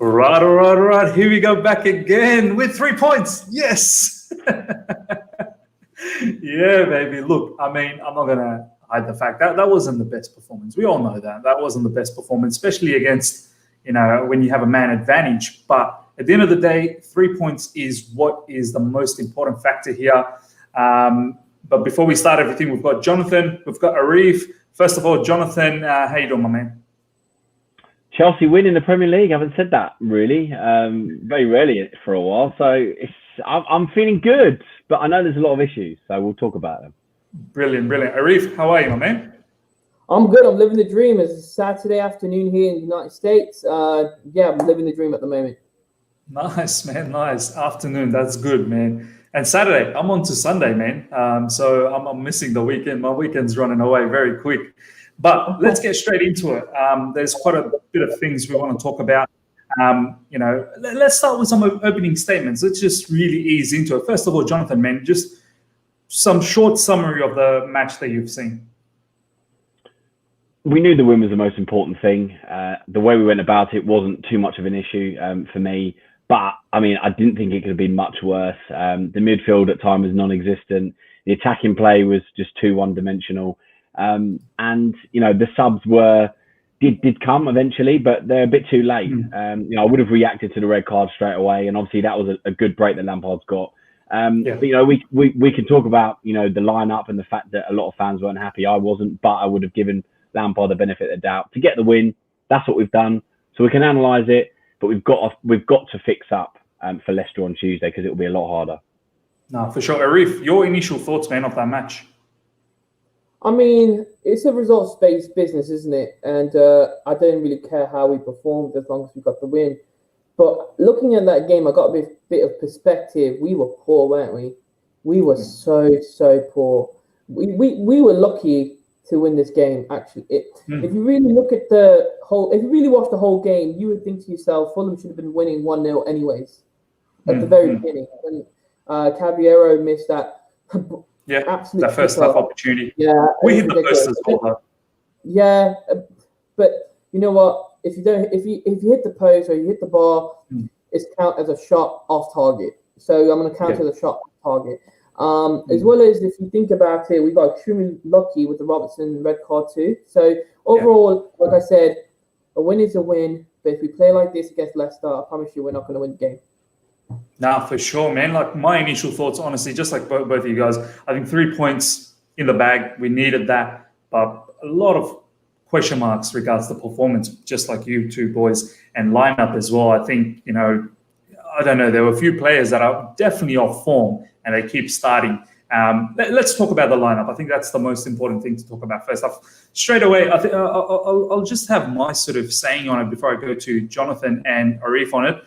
All right. Here we go back again with 3 points. Yes. Yeah, baby. Look, I mean, I'm not going to hide the fact that that wasn't the best performance. We all know that. That wasn't the best performance, especially against, when you have a man advantage. But at the end of the day, 3 points is what is the most important factor here. But before we start everything, we've got Jonathan, we've got Areef. First of all, Jonathan, how you doing, my man? Chelsea win in the Premier League. I haven't said that really, very rarely for a while. So I'm feeling good, but I know there's a lot of issues, so we'll talk about them. Brilliant. Areef, how are you, my man? I'm good. I'm living the dream. It's Saturday afternoon here in the United States. Yeah, I'm living the dream at the moment. Nice, man. Nice afternoon. That's good, man. And Saturday, I'm on to Sunday, man. So I'm missing the weekend. My weekend's running away very quick. But let's get straight into it. There's quite a bit of things we want to talk about. Let's start with some opening statements. Let's just really ease into it. First of all, Jonathan, man, just some short summary of the match that you've seen. We knew the win was the most important thing. The way we went about it wasn't too much of an issue for me. But, I mean, I didn't think it could have been much worse. The midfield at times was non-existent. The attacking play was just too one-dimensional. And the subs did come eventually, but they're a bit too late. I would have reacted to the red card straight away, and obviously that was a good break that Lampard's got. But we can talk about the lineup and the fact that a lot of fans weren't happy. I wasn't, but I would have given Lampard the benefit of the doubt to get the win. That's what we've done, so we can analyse it, but we've got to fix up for Leicester on Tuesday because it will be a lot harder. No, for sure. Areef, your initial thoughts, man, of that match? I mean, it's a results-based business, isn't it? And I don't really care how we performed as long as we got the win. But looking at that game, I got a bit of perspective. We were poor, weren't we? We were so poor. We were lucky to win this game, actually. If you really look at if you really watch the whole game, you would think to yourself, Fulham should have been winning 1-0 anyways. At the very beginning. When Caballero missed that... Yeah, that first half opportunity. Yeah, we hit the post as well, though. Yeah, but you know what? If you hit the post or you hit the bar, it's count as a shot off target. So I'm going to count as a shot off target. As well as if you think about it, we got extremely lucky with the Robertson red card too. So overall, like I said, a win is a win. But if we play like this against Leicester, I promise you, we're not going to win the game. Nah, for sure, man. Like my initial thoughts, honestly, just like both of you guys, I think 3 points in the bag. We needed that, but a lot of question marks regards the performance, just like you two boys, and lineup as well. I think I don't know. There were a few players that are definitely off form, and they keep starting. Let's talk about the lineup. I think that's the most important thing to talk about first off. Straight away, I think I'll just have my sort of saying on it before I go to Jonathan and Areef on it.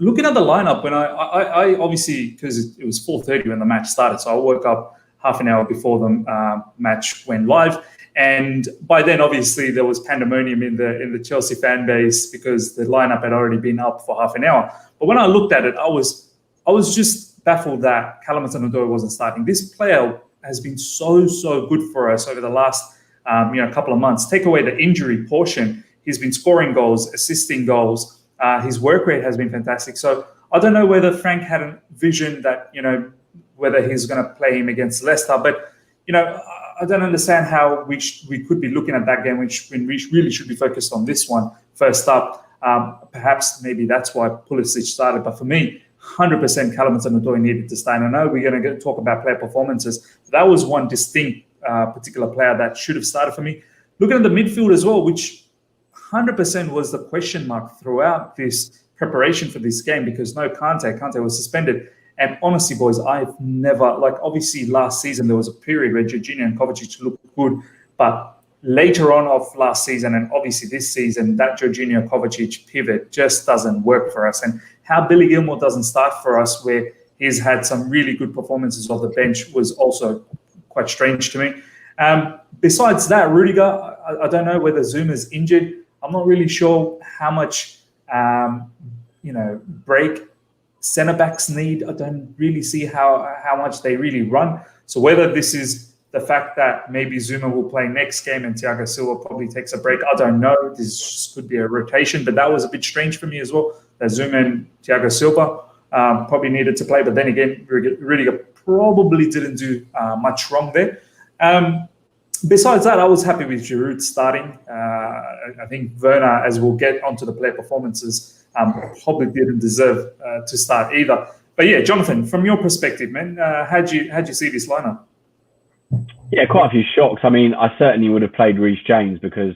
Looking at the lineup, when I obviously, because it was 4:30 when the match started, so I woke up half an hour before the match went live, and by then obviously there was pandemonium in the Chelsea fan base because the lineup had already been up for half an hour. But when I looked at it, I was just baffled that Callum Hudson-Odoi wasn't starting. This player has been so good for us over the last couple of months. Take away the injury portion, he's been scoring goals, assisting goals. His work rate has been fantastic. So I don't know whether Frank had a vision that, whether he's going to play him against Leicester. But, I don't understand how we could be looking at that game, when we really should be focused on this one first up. Perhaps maybe that's why Pulisic started. But for me, 100% Callum Hudson-Odoi needed to start. And I know we're going to talk about player performances. That was one distinct particular player that should have started for me. Looking at the midfield as well, which 100% was the question mark throughout this preparation for this game, because no Kante was suspended. And honestly, boys, I've never, obviously last season there was a period where Jorginho and Kovacic looked good, but later on of last season and obviously this season, that Jorginho-Kovacic pivot just doesn't work for us. And how Billy Gilmour doesn't start for us, where he's had some really good performances off the bench, was also quite strange to me. Besides that, Rudiger, I don't know whether Zuma's injured. I'm not really sure how much, break centre backs need. I don't really see how much they really run. So whether this is the fact that maybe Zuma will play next game and Thiago Silva probably takes a break. I don't know. This could be a rotation, but that was a bit strange for me as well. That Zuma and Thiago Silva probably needed to play. But then again, Rudiger probably didn't do much wrong there. Besides that, I was happy with Giroud starting. I think Werner, as we'll get onto the player performances, probably didn't deserve to start either. But yeah, Jonathan, from your perspective, man, how'd you see this lineup? Yeah, quite a few shocks. I mean, I certainly would have played Reece James because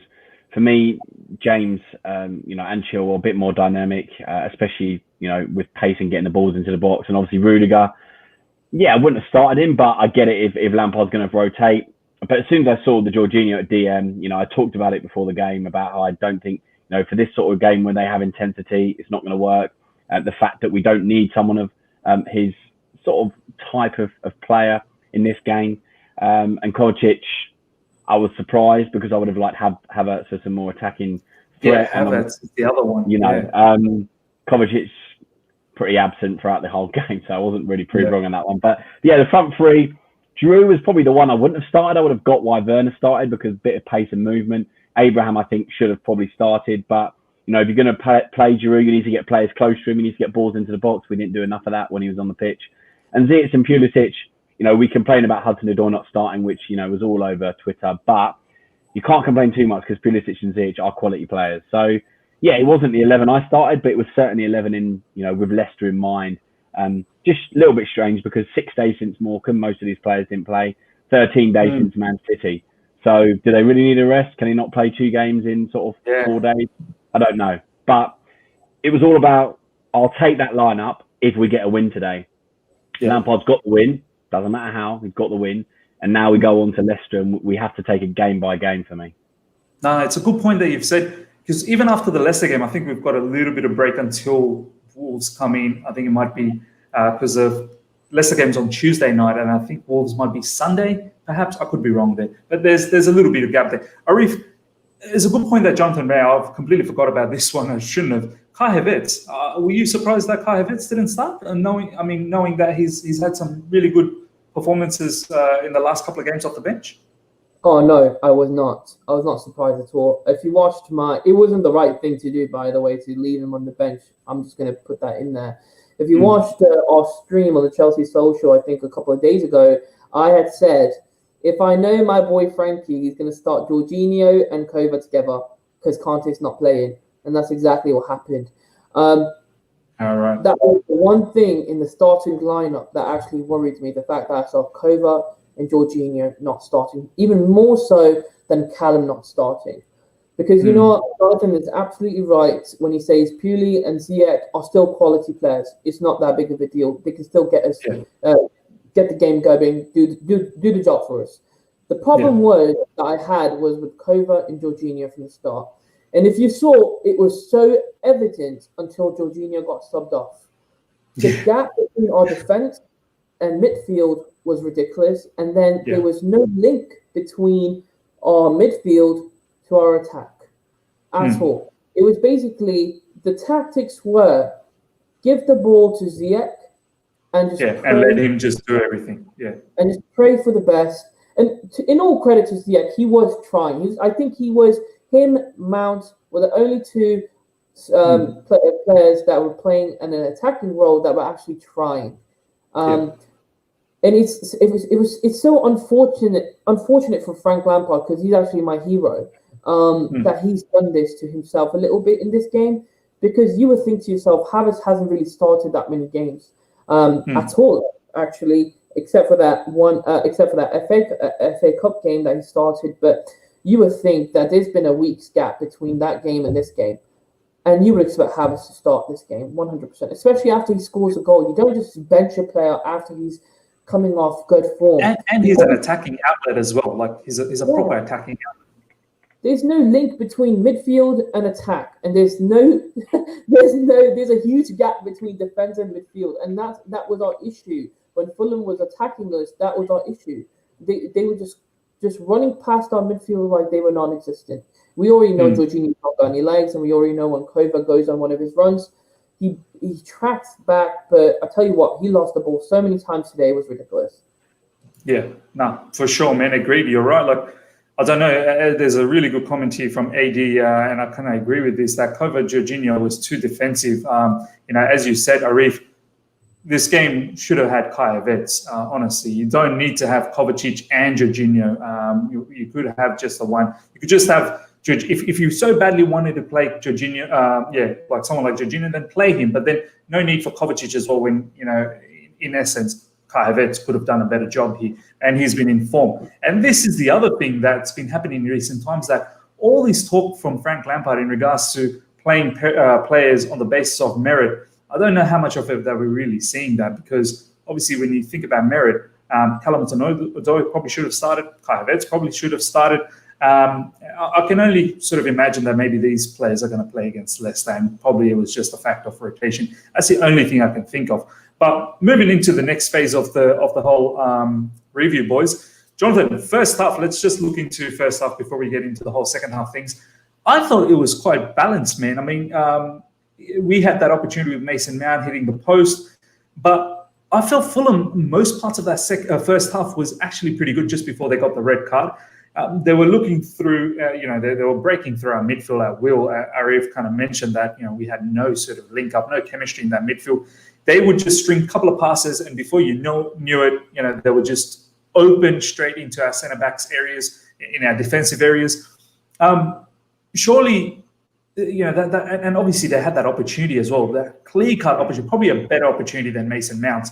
for me, James, and Chilwell are a bit more dynamic, especially, with pace and getting the balls into the box. And obviously Rudiger, I wouldn't have started him, but I get it if Lampard's going to rotate. But as soon as I saw the Jorginho at DM, I talked about it before the game about how I don't think, for this sort of game when they have intensity, it's not going to work. The fact that we don't need someone of his sort of type of player in this game. And Kovacic, I was surprised because I would have liked Havertz as some more attacking threat. Yeah, Havertz is the other one. Kovacic pretty absent throughout the whole game, so I wasn't really proved wrong on that one. But yeah, the front three, Giroud was probably the one I wouldn't have started. I would have got why Werner started because a bit of pace and movement. Abraham, I think, should have probably started. But, if you're going to play Giroud, you need to get players close to him. You need to get balls into the box. We didn't do enough of that when he was on the pitch. And Ziyech and Pulisic, we complain about Hudson-Odoi not starting, which, was all over Twitter. But you can't complain too much because Pulisic and Ziyech are quality players. So, yeah, it wasn't the 11 I started, but it was certainly 11 in, with Leicester in mind. Just a little bit strange because 6 days since Morecambe, most of these players didn't play. 13 days since Man City. So do they really need a rest? Can he not play 2 games in sort of 4 days? I don't know. But it was all about, I'll take that lineup if we get a win today. Yeah. Lampard's got the win. Doesn't matter how. We've got the win. And now we go on to Leicester and we have to take it game by game for me. No, it's a good point that you've said. Because even after the Leicester game, I think we've got a little bit of break until Wolves come in. I think it might be because of Leicester games on Tuesday night, and I think Wolves might be Sunday, perhaps. I could be wrong there. But there's a little bit of gap there. Areef, it's a good point that Jonathan made. I've completely forgot about this one. I shouldn't have. Kai Havertz. Were you surprised that Kai Havertz didn't start? And knowing that he's had some really good performances in the last couple of games off the bench? Oh, no, I was not. I was not surprised at all. If you watched it wasn't the right thing to do, by the way, to leave him on the bench. I'm just going to put that in there. If you watched our stream on the Chelsea Social, I think a couple of days ago, I had said, if I know my boy Frankie, he's going to start Jorginho and Kova together because Kante's not playing. And that's exactly what happened. All right. That was the one thing in the starting lineup that actually worried me, the fact that I saw Kova and Jorginho not starting, even more so than Callum not starting. Because Jonathan is absolutely right when he says Puli and Ziyech are still quality players. It's not that big of a deal. They can still get us, get the game going, do the job for us. The problem that I had was with Kova and Jorginho from the start. And if you saw, it was so evident until Jorginho got subbed off. The gap between our defence and midfield was ridiculous. And then there was no link between our midfield to our attack at all. It was basically, the tactics were give the ball to Ziyech and just and let him just do everything. Yeah. And just pray for the best. And in all credit to Ziyech, he was trying. I think him, Mount were the only two players that were playing in an attacking role that were actually trying. And it's so unfortunate for Frank Lampard because he's actually my hero. That he's done this to himself a little bit in this game, because you would think to yourself, Havertz hasn't really started that many games at all, actually, except for that FA Cup game that he started. But you would think that there's been a week's gap between that game and this game, and you would expect Havertz to start this game 100%, especially after he scores a goal. You don't just bench a player after he's coming off good form. And he's an attacking outlet as well. Like he's a proper attacking outlet. There's no link between midfield and attack, and there's a huge gap between defense and midfield, and that was our issue when Fulham was attacking us. That was our issue. They were just running past our midfield like they were non-existent. We already know Jorginho's not got any legs, and we already know when Kova goes on one of his runs, he tracks back. But I tell you what, he lost the ball so many times today. It was ridiculous. Yeah, no, for sure, man. Agreed. You're right. Like, I don't know. There's a really good comment here from AD, and I kind of agree with this. That Kovac Jorginho was too defensive. As you said, Areef, this game should have had Kai Havertz. Honestly, you don't need to have Kovacic and Jorginho. You could have just the one. You could just have if you so badly wanted to play Jorginho, like someone like Jorginho, then play him. But then no need for Kovacic as well. When in essence, Kai Havertz could have done a better job here, and he's been in form. And this is the other thing that's been happening in recent times, that all this talk from Frank Lampard in regards to playing players on the basis of merit, I don't know how much of it that we're really seeing that, because obviously when you think about merit, Callum Hudson-Odoi probably should have started, Kai Havertz probably should have started. I can only sort of imagine that maybe these players are going to play against Leicester, and probably it was just a fact of rotation. That's the only thing I can think of. But moving into the next phase of the whole review, boys. Johnathan, first half, let's just look into first half before we get into the whole second half things. I thought it was quite balanced, man. I mean, we had that opportunity with Mason Mount hitting the post, but I felt Fulham, most parts of that first half was actually pretty good just before they got the red card. They were looking through, they were breaking through our midfield at will. Areef kind of mentioned that, we had no sort of link up, no chemistry in that midfield. They would just string a couple of passes, and before you knew it, they were just open straight into our centre backs areas, in our defensive areas. Surely, that, and obviously they had that opportunity as well, that clear-cut opportunity, probably a better opportunity than Mason Mount's,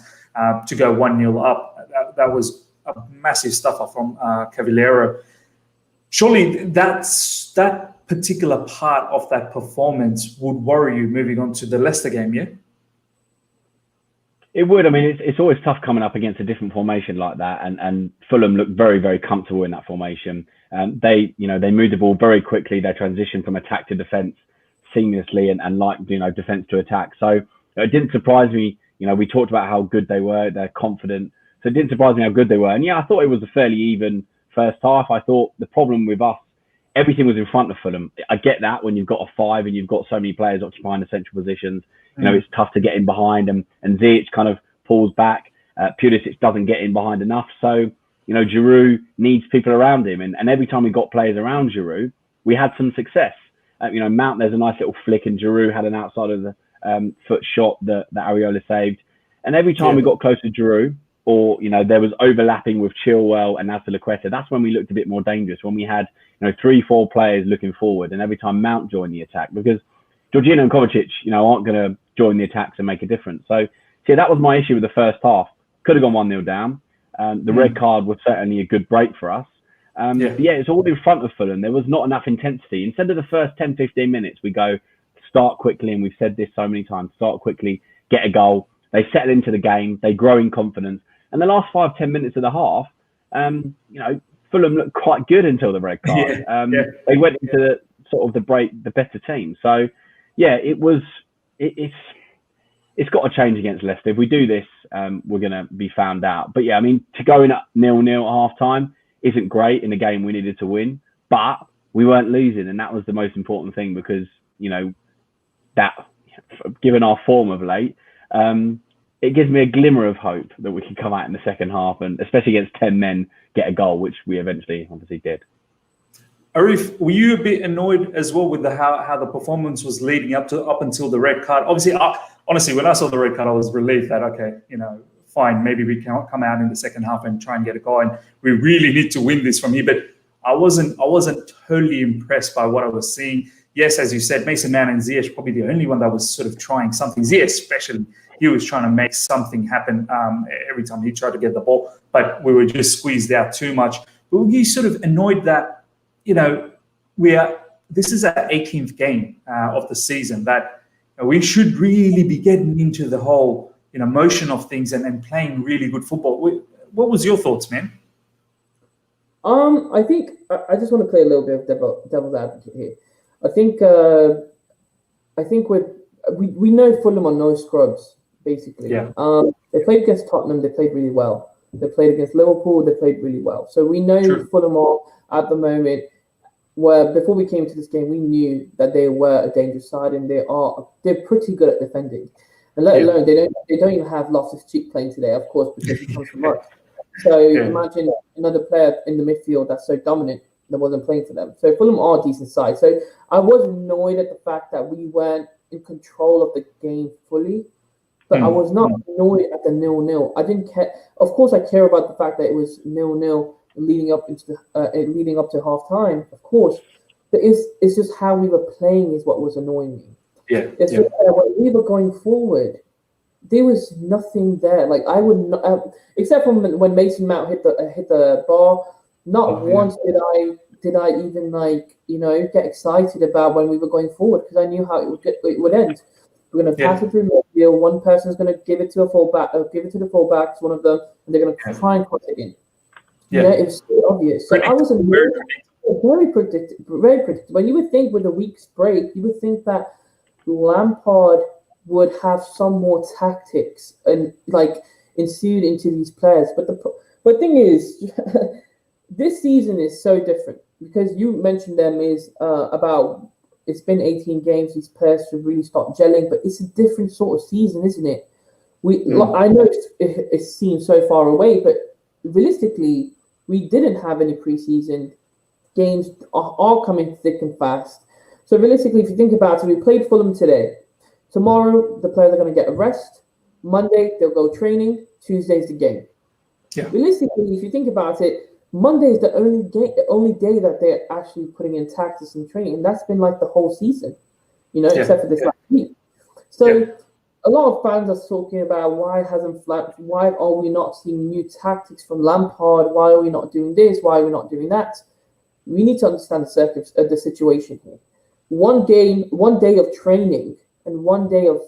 to go 1-0 up. That was a massive stuffer from Cavallero. Surely that particular part of that performance would worry you moving on to the Leicester game, yeah? It would. I mean, it's always tough coming up against a different formation like that, and Fulham looked very, very comfortable in that formation. They moved the ball very quickly. They transitioned from attack to defence seamlessly, and defence to attack. So it didn't surprise me. We talked about how good they were. They're confident. So it didn't surprise me how good they were. And yeah, I thought it was a fairly even first half. I thought the problem with us, everything was in front of Fulham. I get that when you've got a 5 and you've got so many players occupying the central positions. It's tough to get in behind, and Ziyech kind of pulls back. Pulisic doesn't get in behind enough. So, Giroud needs people around him. And every time we got players around Giroud, we had some success. Mount, there's a nice little flick, and Giroud had an outside of the foot shot that Areola saved. And every time we got close to Giroud, or, there was overlapping with Chilwell and Azpilicueta, that's when we looked a bit more dangerous, when we had, 3-4 players looking forward, and every time Mount joined the attack, because Jorginho and Kovacic, aren't going to join the attacks and make a difference. So, that was my issue with the first half. Could have gone 1-0 down. The red card was certainly a good break for us. But it's all in front of Fulham. There was not enough intensity. Instead of the first 10, 15 minutes, we go start quickly, and we've said this so many times, start quickly, get a goal. They settle into the game. They grow in confidence. And the last 5-10 minutes of the half, Fulham looked quite good until the red card. They went into the break, the better team. So, it's got to change against Leicester. If we do this, we're going to be found out. But to go in at 0-0 at half time isn't great in a game we needed to win, but we weren't losing, and that was the most important thing, because that, given our form of late, it gives me a glimmer of hope that we can come out in the second half, and especially against 10 men, get a goal, which we eventually obviously did. Areef, were you a bit annoyed as well with how the performance was leading up until the red card? Obviously, honestly, when I saw the red card, I was relieved that, okay, fine, maybe we can come out in the second half and try and get a goal, and we really need to win this from here. But I wasn't totally impressed by what I was seeing. Yes, as you said, Mason Mount and Ziyech probably the only one that was sort of trying something. Ziyech especially, he was trying to make something happen every time he tried to get the ball, but we were just squeezed out too much. But were you sort of annoyed that, this is our 18th game of the season, that we should really be getting into the whole motion of things and playing really good football? What was your thoughts, man? I think I just want to play a little bit of devil's advocate here. I think we know Fulham are no scrubs, basically. Yeah. They played against Tottenham. They played really well. They played against Liverpool. They played really well. So we know Fulham are at the moment, where before we came to this game, we knew that they were a dangerous side, and they're pretty good at defending. And let alone they don't even have Loftus-Cheek playing today, of course, because he comes from us. So imagine another player in the midfield that's so dominant that wasn't playing for them. So Fulham are a decent side. So I was annoyed at the fact that we weren't in control of the game fully, but I was not annoyed at the 0-0. I didn't care. Of course, I care about the fact that it was 0-0 leading up to half time. Of course, but it's just how we were playing is what was annoying me. It's just when we were going forward, there was nothing there. Like I would not, except for when Mason Mount hit the bar. Not once did I even get excited about when we were going forward, because I knew how it would end. We're going to pass it through midfield. One person's going to give it to a fullback, give it to the fullbacks, one of them, and they're going to try and cross it in. It was so obvious. So I was very predictable. When you would think with a week's break, you would think that Lampard would have some more tactics and ensued into these players. But the thing is, this season is so different, because you mentioned them is about it's been 18 games. These players should really start gelling, but it's a different sort of season, isn't it? I know it seems so far away, but realistically, we didn't have any preseason games. Are coming thick and fast. So realistically, if you think about it, we played Fulham today. Tomorrow, the players are going to get a rest. Monday, they'll go training. Tuesday's the game. Realistically, if you think about it, Monday is the only day that they're actually putting in tactics and training, and that's been like the whole season, except for this last week. So a lot of fans are talking about why are we not seeing new tactics from Lampard? Why are we not doing this? Why are we not doing that? We need to understand the situation here. One day of training and 1 day of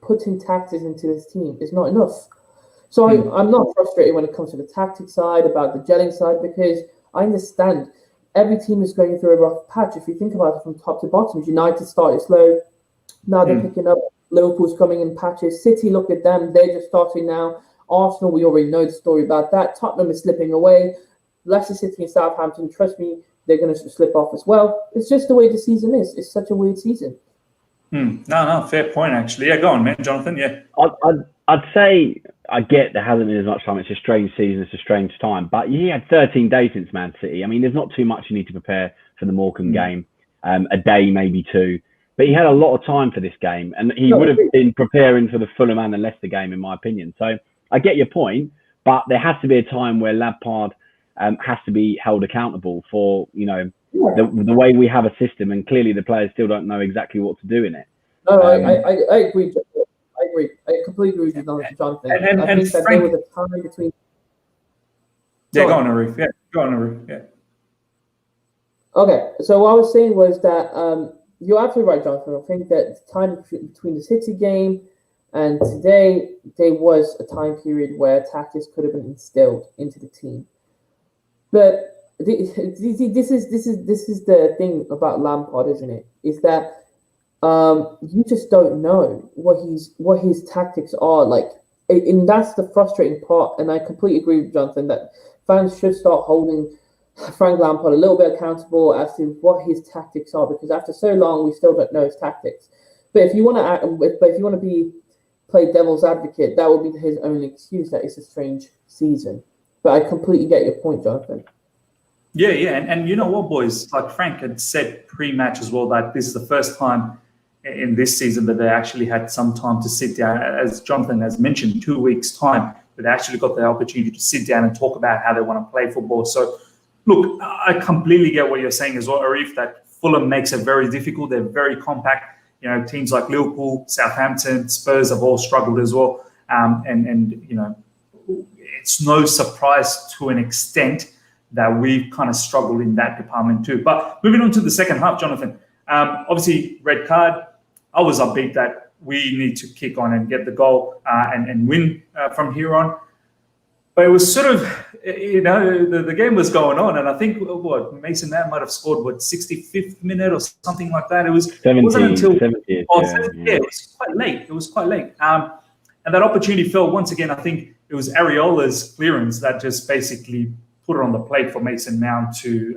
putting tactics into this team is not enough. So I'm not frustrated when it comes to the tactics side, about the gelling side, because I understand every team is going through a rough patch. If you think about it from top to bottom, United started slow. Now they're picking up. Liverpool's coming in patches. City, look at them. They're just starting now. Arsenal, we already know the story about that. Tottenham is slipping away. Leicester City and Southampton, trust me, they're going to slip off as well. It's just the way the season is. It's such a weird season. No, fair point, actually. Yeah, go on, man, Jonathan. Yeah. I'd say I get there hasn't been as much time. It's a strange season. It's a strange time. But he had 13 days since Man City. I mean, there's not too much you need to prepare for the Morecambe game. A day, maybe two. But he had a lot of time for this game. And he would have been preparing for the Fulham and the Leicester game, in my opinion. So I get your point. But there has to be a time where Lampard has to be held accountable for, the way we have a system. And clearly the players still don't know exactly what to do in it. No, I agree. I agree. I completely agree with Jonathan. I think that there was a time between. Yeah, go on, Areef. Yeah. Okay, so what I was saying was that you're absolutely right, Jonathan. I think that the time between the City game and today, there was a time period where tactics could have been instilled into the team. But this is the thing about Lampard, isn't it? Is that you just don't know what his tactics are like, and that's the frustrating part. And I completely agree with Jonathan that fans should start holding Frank Lampard a little bit accountable as to what his tactics are, because after so long we still don't know his tactics. But if you want to play devil's advocate, that would be his only excuse that it's a strange season. But I completely get your point, Jonathan. Yeah, and you know what, boys? Like Frank had said pre-match as well, that this is the first time in this season that they actually had some time to sit down, as Jonathan has mentioned, 2 weeks' time, that they actually got the opportunity to sit down and talk about how they want to play football. So, look, I completely get what you're saying as well, Areef, that Fulham makes it very difficult. They're very compact. Teams like Liverpool, Southampton, Spurs have all struggled as well. And it's no surprise to an extent that we've kind of struggled in that department too. But moving on to the second half, Jonathan, obviously red card. I was upbeat that we need to kick on and get the goal and win from here on. But it was sort of, the game was going on, and I think Mason Mount might have scored 65th minute or something like that. It wasn't until 70th. It was quite late. It was quite late. And that opportunity fell once again. I think it was Areola's clearance that just basically put it on the plate for Mason Mount to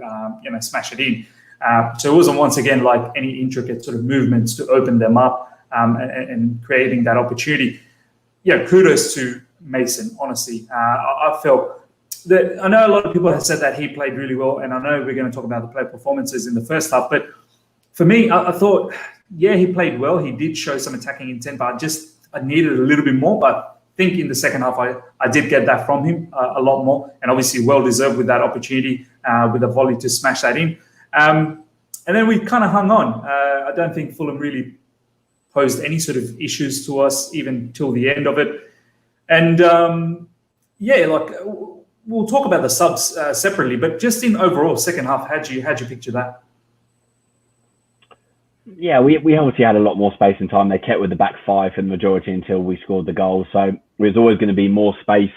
smash it in. So it wasn't once again like any intricate sort of movements to open them up and creating that opportunity. Yeah, kudos to Mason, honestly. I felt that, I know a lot of people have said that he played really well, and I know we're going to talk about the player performances in the first half, but for me, I thought, yeah, he played well. He did show some attacking intent, but I needed a little bit more. But I think in the second half, I did get that from him a lot more, and obviously well-deserved with that opportunity, with a volley to smash that in. And then we kind of hung on. I don't think Fulham really posed any sort of issues to us even till the end of it. And we'll talk about the subs separately, but just in overall second half, how'd you picture that? Yeah, we obviously had a lot more space and time. They kept with the back five for the majority until we scored the goal. So there was always going to be more space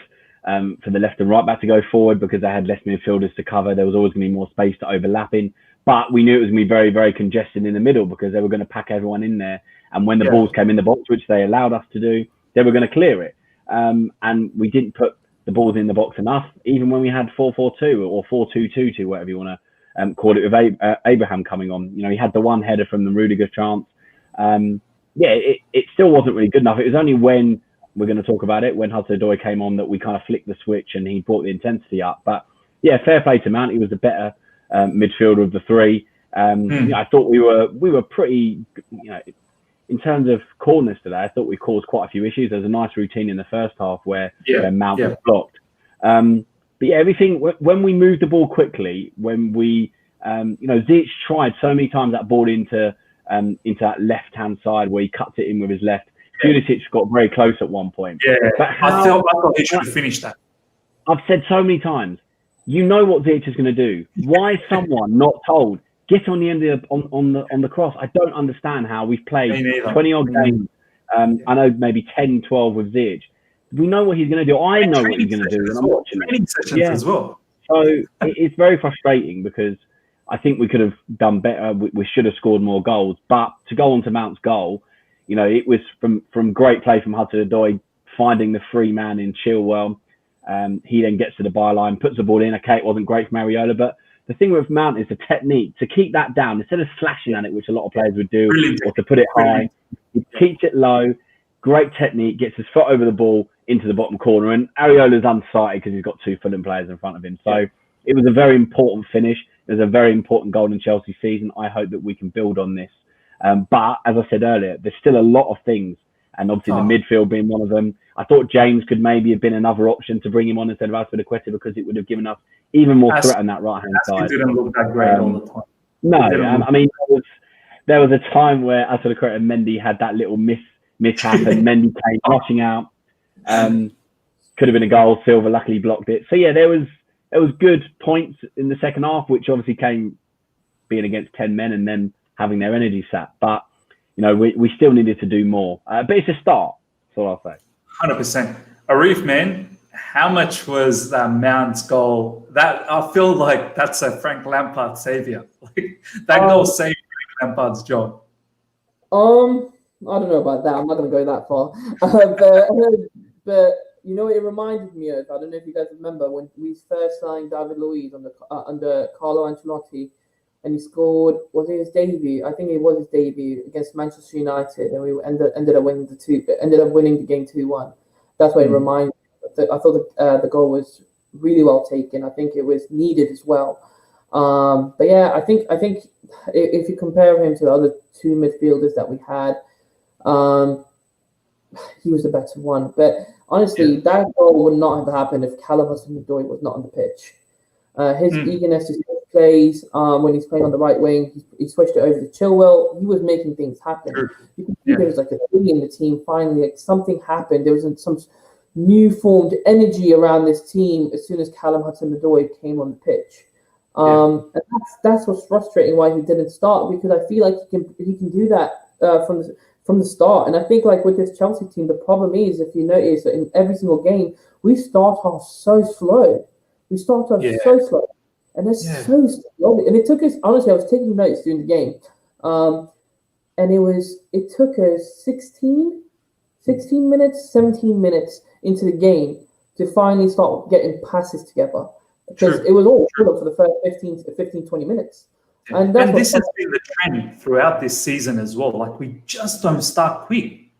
for the left and right back to go forward because they had less midfielders to cover. There was always going to be more space to overlap in. But we knew it was going to be very, very congested in the middle because they were going to pack everyone in there. And when the balls came in the box, which they allowed us to do, they were going to clear it. And we didn't put the balls in the box enough, even when we had 4-4-2 or 4-2-2-2, whatever you want to call it, with Abraham coming on. You know, he had the one header from the Rudiger chance. It still wasn't really good enough. It was only when, we're going to talk about it, when Hudson-Odoi came on that we kind of flicked the switch and he brought the intensity up. But yeah, fair play to Mount. He was the better midfielder of the three. I thought we were pretty, in terms of corners today, I thought we caused quite a few issues. There was a nice routine in the first half where Mount was blocked. But yeah, everything, when we moved the ball quickly, when we, Ziyech tried so many times that ball into that left-hand side where he cuts it in with his left. Pulisic got very close at one point. Yeah, but I thought he should have finished that. I've said so many times, you know what Ziyech is going to do. Why is someone not told, get on the end of on the cross? I don't understand how we've played 20-odd games. I know maybe 10, 12 with Ziyech. We know what he's going to do. I know what he's going to do, and I'm watching training sessions as well. So it's very frustrating because I think we could have done better. We should have scored more goals. But to go on to Mount's goal, it was from great play from Hudson-Odoi, finding the free man in Chilwell. He then gets to the byline, puts the ball in. Okay, it wasn't great from Areola, but the thing with Mount is the technique to keep that down instead of slashing at it, which a lot of players would do, or to put it high. He keeps it low. Great technique, gets his foot over the ball into the bottom corner, and Areola's unsighted because he's got two Fulham players in front of him. So it was a very important finish. It was a very important goal in Chelsea season. I hope that we can build on this. But as I said earlier, there's still a lot of things, and obviously the midfield being one of them. I thought James could maybe have been another option to bring him on instead of Azpilicueta because it would have given us even more threat on that right-hand side. Didn't look that great all the time. No, I mean, there was a time where Azpilicueta and Mendy had that little mishap, and Mendy came rushing out. Could have been a goal. Silva luckily blocked it. So yeah, there was good points in the second half, which obviously came being against 10 men and then having their energy sapped. But we still needed to do more. But it's a start. That's all I'll say. 100%. Areef, man, how much was that Mount's goal? That I feel like that's a Frank Lampard savior. Like that goal saved Frank Lampard's job. I don't know about that. I'm not going to go that far. But it reminded me of, I don't know if you guys remember, when we first signed David Luiz under Carlo Ancelotti, and he scored, was it his debut? I think it was his debut against Manchester United, and we ended up winning the game 2-1. That's what it reminded me. I thought the goal was really well taken. I think it was needed as well. But yeah, I think if you compare him to the other two midfielders that we had, he was the better one. But honestly, that goal would not have happened if Callum Hudson-Odoi was not on the pitch. His eagerness to switch plays, when he's playing on the right wing, he switched it over to Chilwell. He was making things happen. You can see there was like a thing in the team. Finally, like something happened. There was some new formed energy around this team as soon as Callum Hudson-Odoi came on the pitch. And that's what's frustrating why he didn't start, because I feel like he can do that from the start. And I think like with this Chelsea team, the problem is, if you notice, that in every single game we start off so slow. So slow, and it's so slow. And it took us, honestly, I was taking notes during the game, and it took us 16 minutes, 17 minutes into the game to finally start getting passes together. Because it was all for the first 15, 20 minutes. And this has been the trend throughout this season as well. Like, we just don't start quick.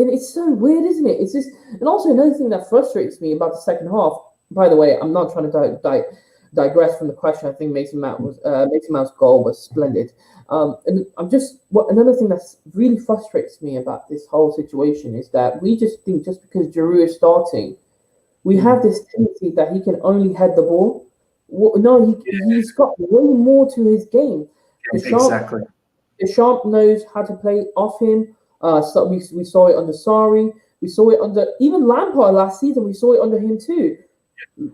it's so weird, isn't it? It's just, and also another thing that frustrates me about the second half. By the way, I'm not trying to digress from the question. I think Mason Mount's goal was splendid. And another thing that really frustrates me about this whole situation is that we just think just because Giroud is starting, we have this tendency that he can only head the ball. No, he's got way more to his game. Exactly. Deschamps knows how to play off him. So we saw it under Sarri. We saw it under even Lampard last season. We saw it under him too.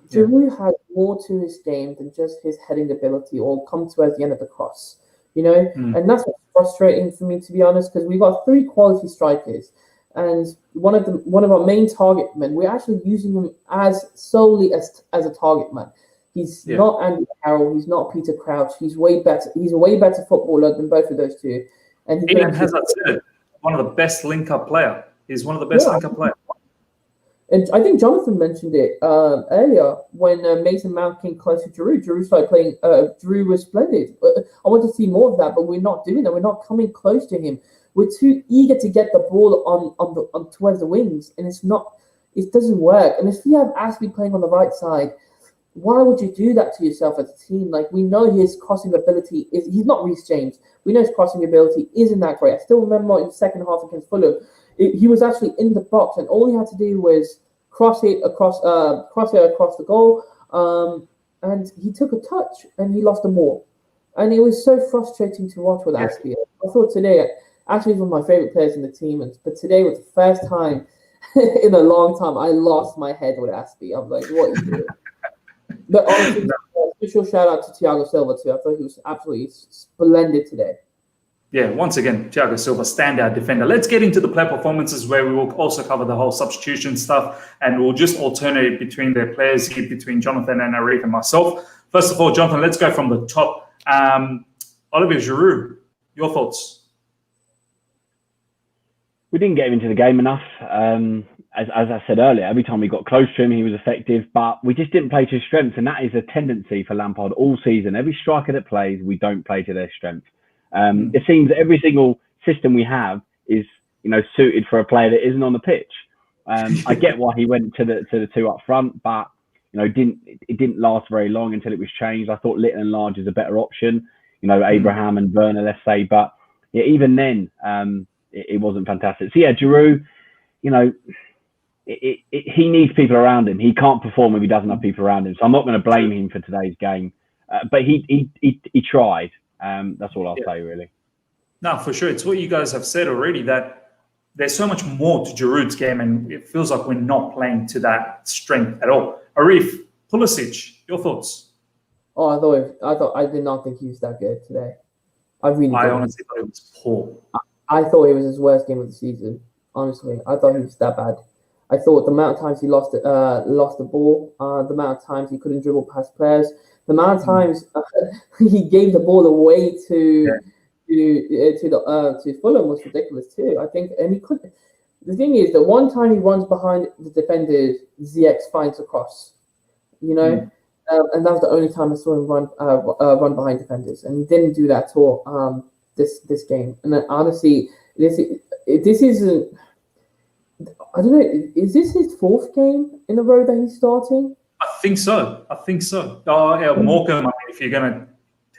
Giroud has more to his game than just his heading ability or come to at the end of the cross. And that's what's frustrating for me, to be honest, because we've got 3 quality strikers, and one of our main target men, we're actually using him solely as a target man. He's not Andy Carroll. He's not Peter Crouch. He's way better. He's a way better footballer than both of those two. And even has that said, one of the best link-up player. He's one of the best link-up players. And I think Jonathan mentioned it earlier when Mason Mount came close to Giroud. Giroud started playing. Giroud was splendid. I want to see more of that, but we're not doing that. We're not coming close to him. We're too eager to get the ball on towards the wings, and it doesn't work. And if you have Ashby playing on the right side, why would you do that to yourself as a team? Like, we know his crossing ability he's not Reece James. We know his crossing ability isn't that great. I still remember in the second half against Fulham, he was actually in the box, and all he had to do was cross it across the goal, and he took a touch and he lost the ball, and it was so frustrating to watch with Ashby. I thought today, Ashby was one of my favorite players in the team, but today was the first time in a long time I lost my head with Ashby. I'm like, what are you doing? But honestly, special shout out to Thiago Silva too. I thought he was absolutely splendid today. Yeah, once again, Thiago Silva, standout defender. Let's get into the player performances, where we will also cover the whole substitution stuff, and we'll just alternate between the players here, between Jonathan and Areef and myself. First of all, Jonathan, let's go from the top. Olivier Giroud, your thoughts? We didn't get him into the game enough. As I said earlier, every time we got close to him, he was effective, but we just didn't play to his strengths, and that is a tendency for Lampard all season. Every striker that plays, we don't play to their strengths. It seems that every single system we have is, suited for a player that isn't on the pitch. I get why he went to the 2 up front, but it didn't last very long until it was changed. I thought Little and Large is a better option. Abraham and Werner, let's say, but yeah, even then, it wasn't fantastic. So yeah, Giroud, he needs people around him. He can't perform if he doesn't have people around him. So I'm not going to blame him for today's game, but he tried. That's all I'll say, really. No, for sure. It's what you guys have said already, that there's so much more to Giroud's game, and it feels like we're not playing to that strength at all. Areef, Pulisic, your thoughts? Oh, I did not think he was that good today. I honestly thought it was poor. I thought it was his worst game of the season. Honestly, I thought he was that bad. I thought the amount of times he lost the ball, the amount of times he couldn't dribble past players, the amount of times he gave the ball away to Fulham was ridiculous too. I think, and he could. The thing is, the one time he runs behind the defenders, ZX finds a cross, and that was the only time I saw him run behind defenders, and he didn't do that at all this game. And then, honestly, this isn't. I don't know. Is this his 4th game in a row that he's starting? I think so. Oh, yeah, Morecambe. I mean, if you're going to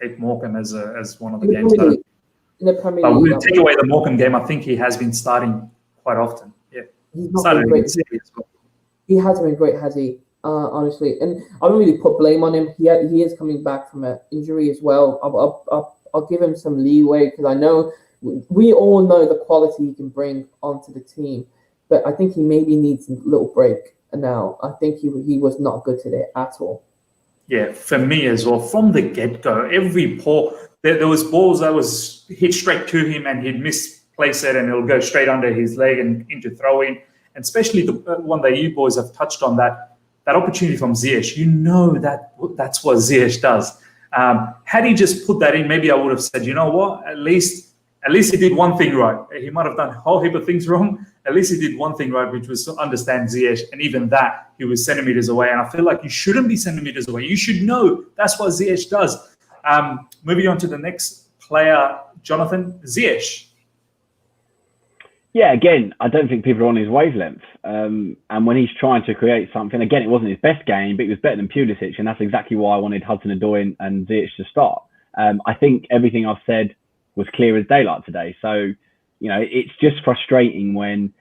take Morecambe as one of the games, in the Premier League, we'll take away the Morecambe game. I think he has been starting quite often. Yeah, he's not been great. He hasn't been great, has he? Honestly, and I don't really put blame on him. He is coming back from an injury as well. I'll give him some leeway, because I know we all know the quality he can bring onto the team. But I think he maybe needs a little break now. I think he was not good today at all. Yeah, for me as well. From the get-go, every ball, there was balls that was hit straight to him, and he'd misplace it, and it'll go straight under his leg and into throw-in. And especially the one that you boys have touched on, that opportunity from Ziyech. That's what Ziyech does. Had he just put that in, maybe I would have said, you know what, at least he did one thing right. He might have done a whole heap of things wrong. At least he did one thing right, which was to understand Ziyech. And even that, he was centimeters away. And I feel like you shouldn't be centimeters away. You should know that's what Ziyech does. Moving on to the next player, Jonathan, Ziyech. Yeah, again, I don't think people are on his wavelength. And when he's trying to create something, again, it wasn't his best game, but he was better than Pulisic, and that's exactly why I wanted Hudson-Odoi and Ziyech to start. I think everything I've said was clear as daylight today. So, it's just frustrating when,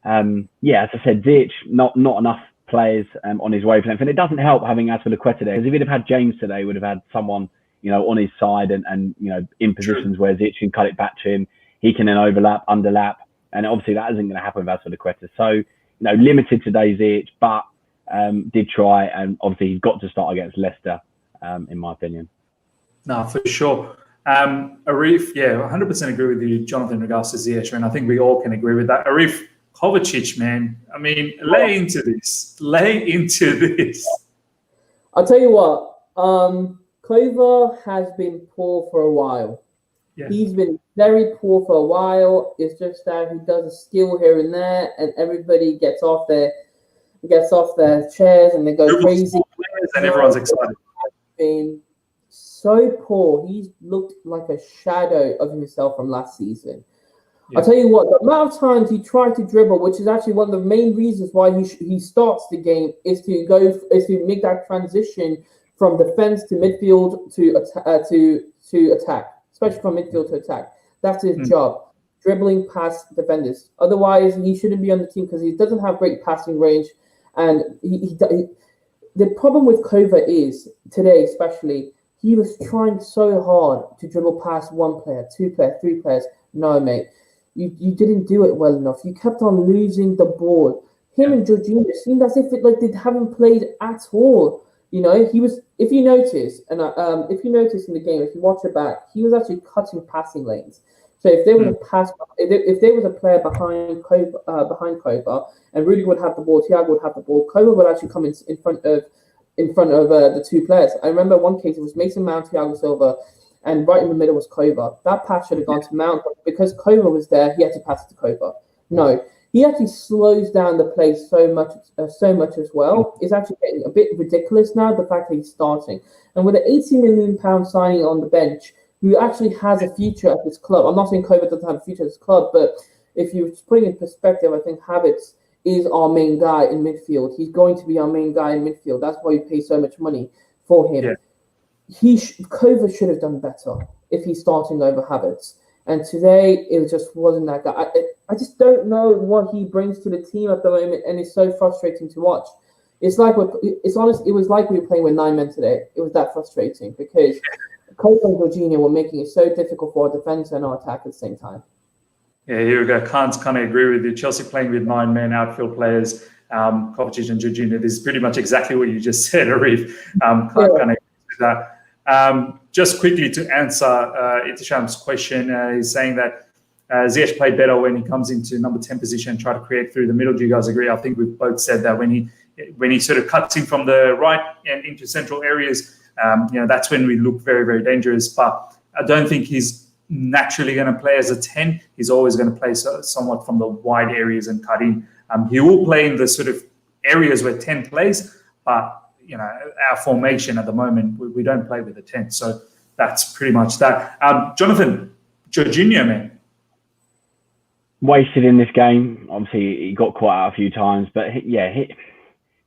as I said, Ziyech, not enough players on his wavelength. And it doesn't help having Azpilicueta there, because if he'd have had James today, he would have had someone, on his side and in positions where Ziyech can cut it back to him. He can then overlap, underlap. And obviously that isn't going to happen with Azpilicueta. So, limited today, Ziyech, but did try. And obviously he's got to start against Leicester, in my opinion. No, for sure. Areef, 100% agree with you, Jonathan, in regards to Ziyech, and I think we all can agree with that. Areef, Kovacic, man. I mean, lay into this. I'll tell you what, Kova has been poor for a while. Yeah. He's been very poor for a while. It's just that he does a skill here and there, and everybody gets off their chairs and they go crazy. And everyone's excited. Been so poor. He's looked like a shadow of himself from last season. Yeah. I'll tell you what, the amount of times he tried to dribble, which is actually one of the main reasons why he starts the game, is to make that transition from defense to midfield to attack. Especially from midfield to attack. That's his job, dribbling past defenders. Otherwise, he shouldn't be on the team because he doesn't have great passing range. And the problem with Kova is, today especially, he was trying so hard to dribble past one player, two players, three players. No, mate, you didn't do it well enough. You kept on losing the ball. Him and Jorginho seemed as if they haven't played at all. He was. If you notice, in the game, if you watch it back, he was actually cutting passing lanes. So if there was a pass, if there was a player behind Kova, and Rudy would have the ball, Thiago would have the ball, Kova would actually come in front of the two players. I remember one case it was Mason Mount, Thiago Silva, and right in the middle was Kova. That pass should have gone to Mount, but because Kova was there, he had to pass it to Kova. No. He actually slows down the play so much as well. It's actually getting a bit ridiculous now, the fact that he's starting. And with an £80 million signing on the bench, who actually has a future at this club. I'm not saying Kova doesn't have a future at this club, but if you're putting in perspective, I think Havertz is our main guy in midfield. He's going to be our main guy in midfield. That's why we pay so much money for him. Yeah. Kova should have done better if he's starting over Havertz. And today, it just wasn't that guy. I just don't know what he brings to the team at the moment, and it's so frustrating to watch. It was like we were playing with 9 men today. It was that frustrating because Kova and Jorginho were making it so difficult for our defense and our attack at the same time. Yeah, here we go. Can't kind of agree with you. Chelsea playing with 9 men outfield players, Kovacic and Jorginho. This is pretty much exactly what you just said, Areef. Kind of agree with that. Just quickly to answer Itisham's question, he's saying that Ziyech played better when he comes into number 10 position and try to create through the middle. Do you guys agree? I think we've both said that when he sort of cuts in from the right and into central areas, that's when we look very, very dangerous. But I don't think he's naturally going to play as a 10. He's always going to play somewhat from the wide areas and cut in. He will play in the sort of areas where 10 plays, but our formation at the moment, we don't play with a 10. So that's pretty much that. Jonathan, Jorginho, man. Wasted in this game. Obviously, he got caught out a few times, but he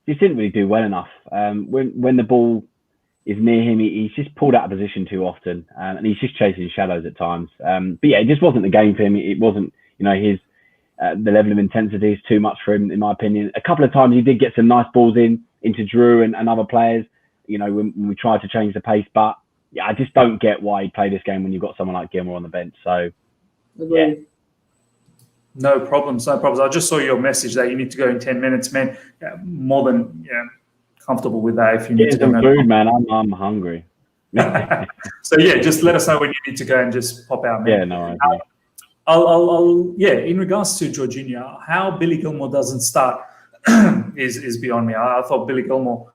just didn't really do well enough. When the ball is near him, he's just pulled out of position too often, and he's just chasing shadows at times. But it just wasn't the game for him. It wasn't, his the level of intensity is too much for him, in my opinion. A couple of times he did get some nice balls into Drew and other players, when we tried to change the pace. But I just don't get why he played this game when you've got someone like Gilmour on the bench. So, yeah. No problems. I just saw your message that you need to go in 10 minutes, man. More than comfortable with that if you need to go. Food, man. I'm hungry. So, just let us know when you need to go and just pop out, man. Yeah, no worries. In regards to Jorginho, how Billy Gilmour doesn't start is beyond me. I thought Billy Gilmour,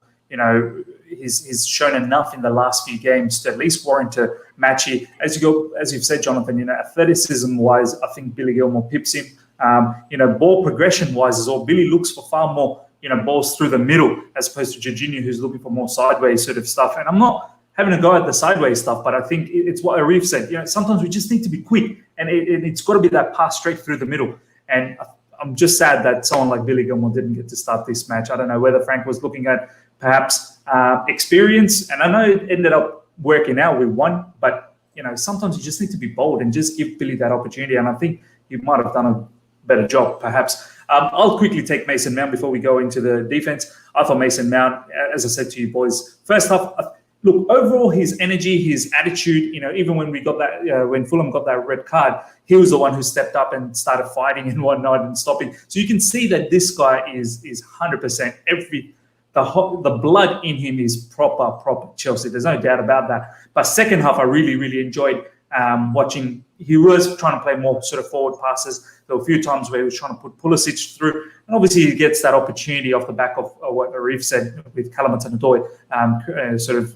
he's shown enough in the last few games to at least warrant a matchy. As you've said, Jonathan, athleticism-wise, I think Billy Gilmour pips him. Ball progression-wise as well, Billy looks for far more, balls through the middle as opposed to Jorginho, who's looking for more sideways sort of stuff. And I'm not having a go at the sideways stuff, but I think it's what Areef said. Sometimes we just need to be quick, and it's got to be that pass straight through the middle. And I'm just sad that someone like Billy Gilmore didn't get to start this match. I don't know whether Frank was looking at perhaps experience, and I know it ended up working out. We won, but sometimes you just need to be bold and just give Billy that opportunity. And I think you might have done a better job, perhaps. I'll quickly take Mason Mount before we go into the defense. I thought Mason Mount, as I said to you boys, first off, look, overall, his energy, his attitude, even when we got that, when Fulham got that red card, he was the one who stepped up and started fighting and whatnot and stopping. So you can see that this guy is 100%. The blood in him is proper Chelsea. There's no doubt about that. But second half, I really, really enjoyed watching. He was trying to play more sort of forward passes. There were a few times where he was trying to put Pulisic through. And obviously, he gets that opportunity off the back of what Areef said with Kalamata sort of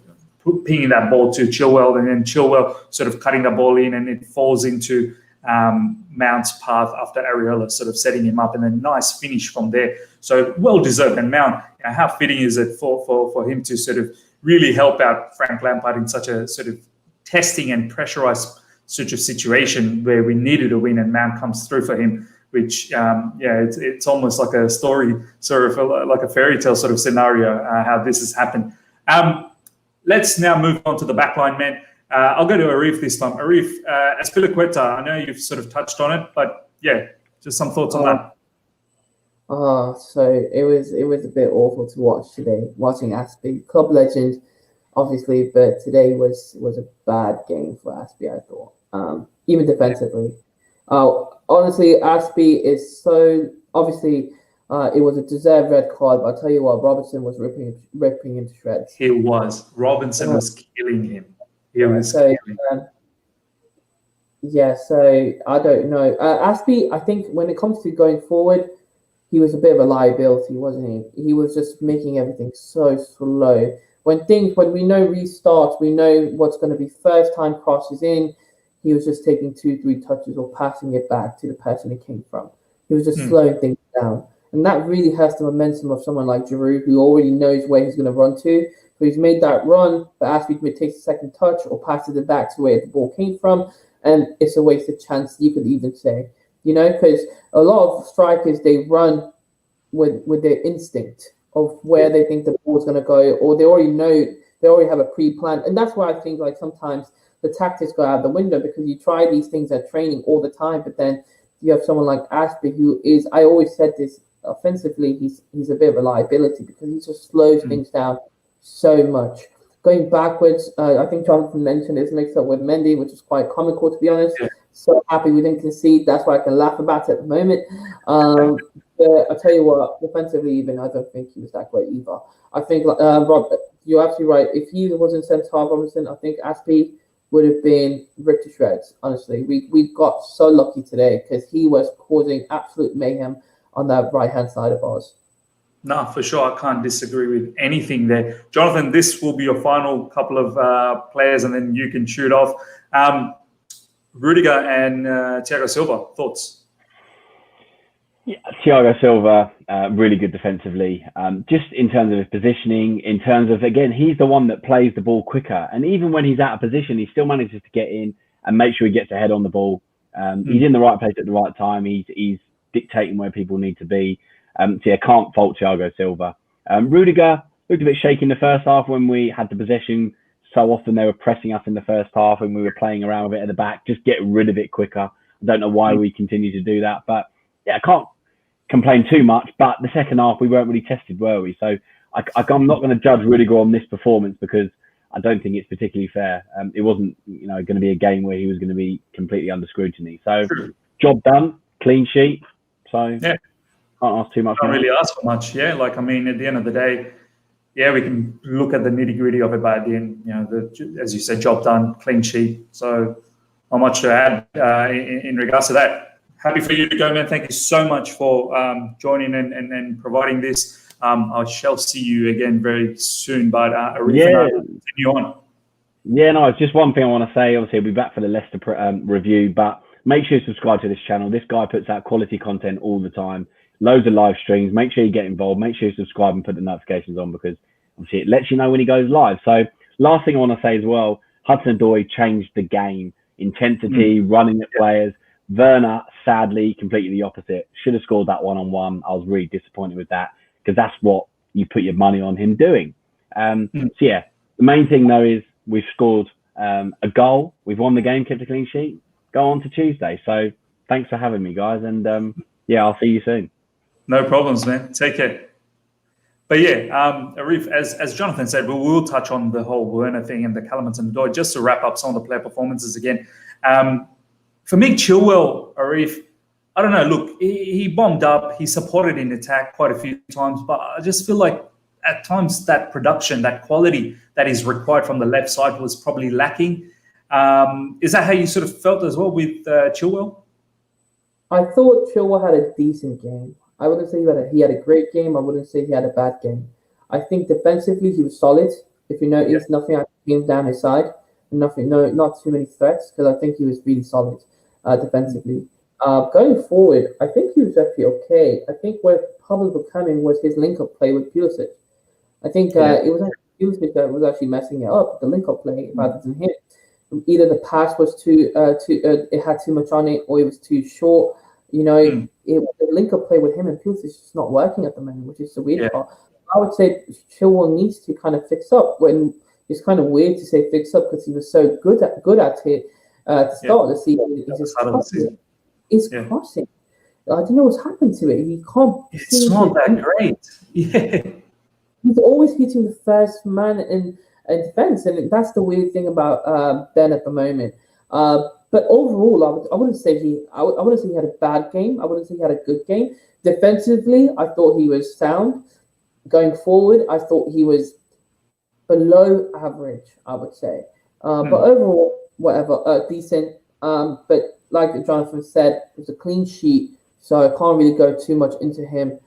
pinging that ball to Chilwell, and then Chilwell sort of cutting the ball in, and it falls into Mount's path after Areola sort of setting him up, and then nice finish from there. So well deserved. And Mount, how fitting is it for him to sort of really help out Frank Lampard in such a sort of testing and pressurized such a situation where we needed a win, and Mount comes through for him, which it's almost like a story, sort of like a fairy tale sort of scenario, how this has happened. Let's now move on to the backline, man. I'll go to Areef this time. Areef, Azpilicueta, I know you've sort of touched on it, but yeah, just some thoughts on that. So it was a bit awful to watch today, watching Aspie, club legend, obviously, but today was a bad game for Aspie, I thought, even defensively. Honestly, Aspie is so, obviously, it was a deserved red card, but I'll tell you what, Robertson was ripping him to shreds. He was. Robinson was killing him. He was killing him. So I don't know. Aspie, I think when it comes to going forward, he was a bit of a liability, wasn't he? He was just making everything so slow. When we know restarts, we know what's going to be first time crosses in, he was just taking 2-3 touches or passing it back to the person it came from. He was just slowing things down. And that really has the momentum of someone like Giroud, who already knows where he's going to run to. So he's made that run, but Aspie takes a second touch or passes it back to where the ball came from, and it's a wasted chance, you could even say. Because a lot of strikers, they run with their instinct of where they think the ball is going to go, or they already have a pre-plan. And that's why I think like sometimes the tactics go out the window, because you try these things at training all the time, but then you have someone like Aspie who is, I always said this, offensively, he's a bit of a liability because he just slows things down so much. Going backwards, I think Jonathan mentioned it's mixed up with Mendy, which is quite comical, to be honest. Yeah. So happy we didn't concede. That's why I can laugh about it at the moment. But I'll tell you what, defensively even, I don't think he was that great either. I think, Rob, you're absolutely right. If he wasn't centre half Robinson, I think Aspie would have been ripped to shreds, honestly. We got so lucky today because he was causing absolute mayhem on that right-hand side of ours. No, for sure. I can't disagree with anything there. Jonathan, this will be your final couple of players, and then you can shoot off. Rudiger and Thiago Silva, thoughts? Yeah, Thiago Silva, really good defensively. Just in terms of his positioning, in terms of, again, he's the one that plays the ball quicker. And even when he's out of position, he still manages to get in and make sure he gets ahead on the ball. He's in the right place at the right time. He's dictating where people need to be. So yeah, can't fault Thiago Silva. Rudiger looked a bit shaky in the first half when we had the possession. So often they were pressing us in the first half and we were playing around with it at the back. Just get rid of it quicker. I don't know why we continue to do that, but yeah, I can't complain too much. But the second half, we weren't really tested, were we? So I'm not going to judge Rudiger on this performance because I don't think it's particularly fair. It wasn't, going to be a game where he was going to be completely under scrutiny. So job done, clean sheet. So yeah, can't ask too much. Can't really ask for much. Yeah, at the end of the day, yeah, we can look at the nitty gritty of it, but at the end, as you said, job done, clean sheet. So not much to add in regards to that. Happy for you to go, man. Thank you so much for joining and providing this. I shall see you again very soon, but continue on. Yeah, no, it's just one thing I want to say. Obviously, I'll be back for the Leicester review, but make sure you subscribe to this channel. This guy puts out quality content all the time. Loads of live streams. Make sure you get involved. Make sure you subscribe and put the notifications on because obviously it lets you know when he goes live. So last thing I want to say as well, Hudson-Odoi changed the game. Intensity, running at players. Werner, sadly, completely the opposite. Should have scored that 1-on-1. I was really disappointed with that because that's what you put your money on him doing. So yeah, the main thing though is we've scored a goal. We've won the game, kept a clean sheet. Go on to Tuesday. So thanks for having me, guys. And yeah, I'll see you soon. No problems, man. Take care. But yeah, Areef, as Jonathan said, we will touch on the whole Werner thing and the Callum Hudson-Odoi just to wrap up some of the player performances again. For me, Chilwell, Areef, I don't know. Look, he bombed up. He supported in attack quite a few times, but I just feel like at times that production, that quality that is required from the left side was probably lacking. Is that how you sort of felt as well with Chilwell? I thought Chilwell had a decent game. I wouldn't say he had a great game. I wouldn't say he had a bad game. I think defensively he was solid. If you notice, nothing came down his side. Not too many threats because I think he was really solid defensively. Going forward, I think he was actually okay. I think where problems were coming was his link-up play with Pulisic. I think it was actually Pulisic that was actually messing it up, the link-up play rather than him. Either the pass was it had too much on it, or it was too short. The link-up play with him and Pulisic is just not working at the moment, which is the weird part. I would say Chilwell needs to kind of fix up. When it's kind of weird to say fix up because he was so good at it to start the season. He's crossing. I don't know what's happened to it. He can't. It's not that great. Yeah. He's always hitting the first man in defense, and that's the weird thing about Ben at the moment. But overall, I wouldn't say he had a bad game. I wouldn't say he had a good game. Defensively, I thought he was sound. Going forward, I thought he was below average, I would say. But overall, whatever, decent. But like Jonathan said, it was a clean sheet, so I can't really go too much into him.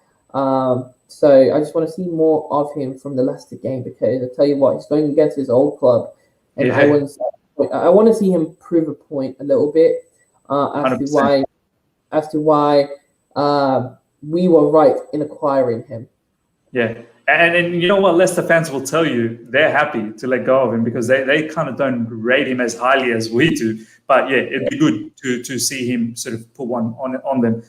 So I just want to see more of him from the Leicester game because I tell you what, he's going against his old club, and I want to see him prove a point a little bit as to why we were right in acquiring him. Yeah. And you know what? Leicester fans will tell you they're happy to let go of him because they kind of don't rate him as highly as we do. But yeah, it'd be good to see him sort of put one on them.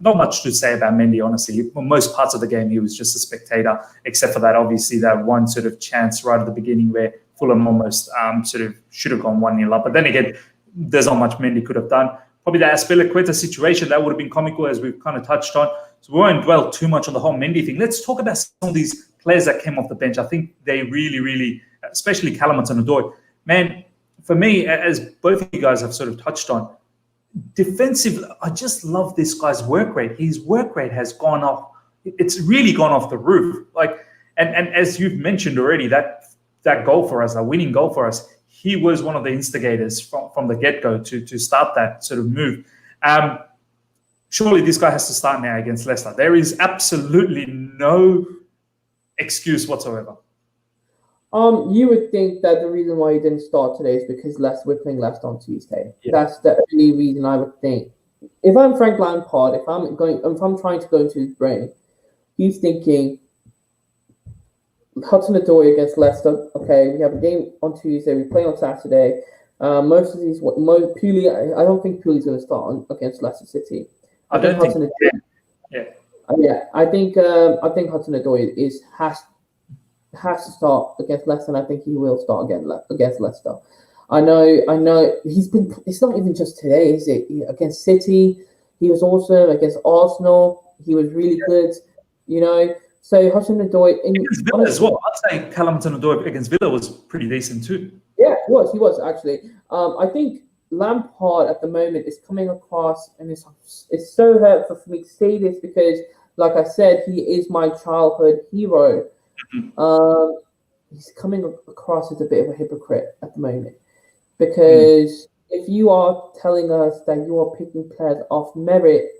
Not much to say about Mendy, honestly. For most parts of the game, he was just a spectator, except for that, obviously, that one sort of chance right at the beginning where Fulham almost sort of should have gone 1-0 up. But then again, there's not much Mendy could have done. Probably the Azpilicueta situation, that would have been comical, as we've kind of touched on. So we won't dwell too much on the whole Mendy thing. Let's talk about some of these players that came off the bench. I think they really, really, especially Callum Hudson-Odoi. Man, for me, as both of you guys have sort of touched on, defensive, I just love this guy's work rate. His work rate has gone off. It's really gone off the roof. And as you've mentioned already, that goal for us, that winning goal for us, he was one of the instigators from the get-go to start that sort of move. Surely this guy has to start now against Leicester. There is absolutely no excuse whatsoever. You would think that the reason why he didn't start today is because we're playing Leicester on Tuesday. Yeah. That's the only reason I would think. If I'm Frank Lampard, if I'm trying to go into his brain, he's thinking Hudson-Odoi against Leicester. Okay, we have a game on Tuesday. We play on Saturday. Most of these, Puli. I don't think Puli's going to start against Leicester City. I think Hudson-Odoi has to start against Leicester, and I think he will start against Leicester. I know he's been. It's not even just today, is it? Against City, he was awesome. Against Arsenal, he was really good. So Hudson-Odoi against Villa as well. I'd say Callum Hudson-Odoi against Villa was pretty decent too. Yeah, he was actually. I think Lampard at the moment is coming across, and it's so hurtful for me to say this because, like I said, he is my childhood hero. He's coming across as a bit of a hypocrite at the moment because if you are telling us that you are picking players off merit,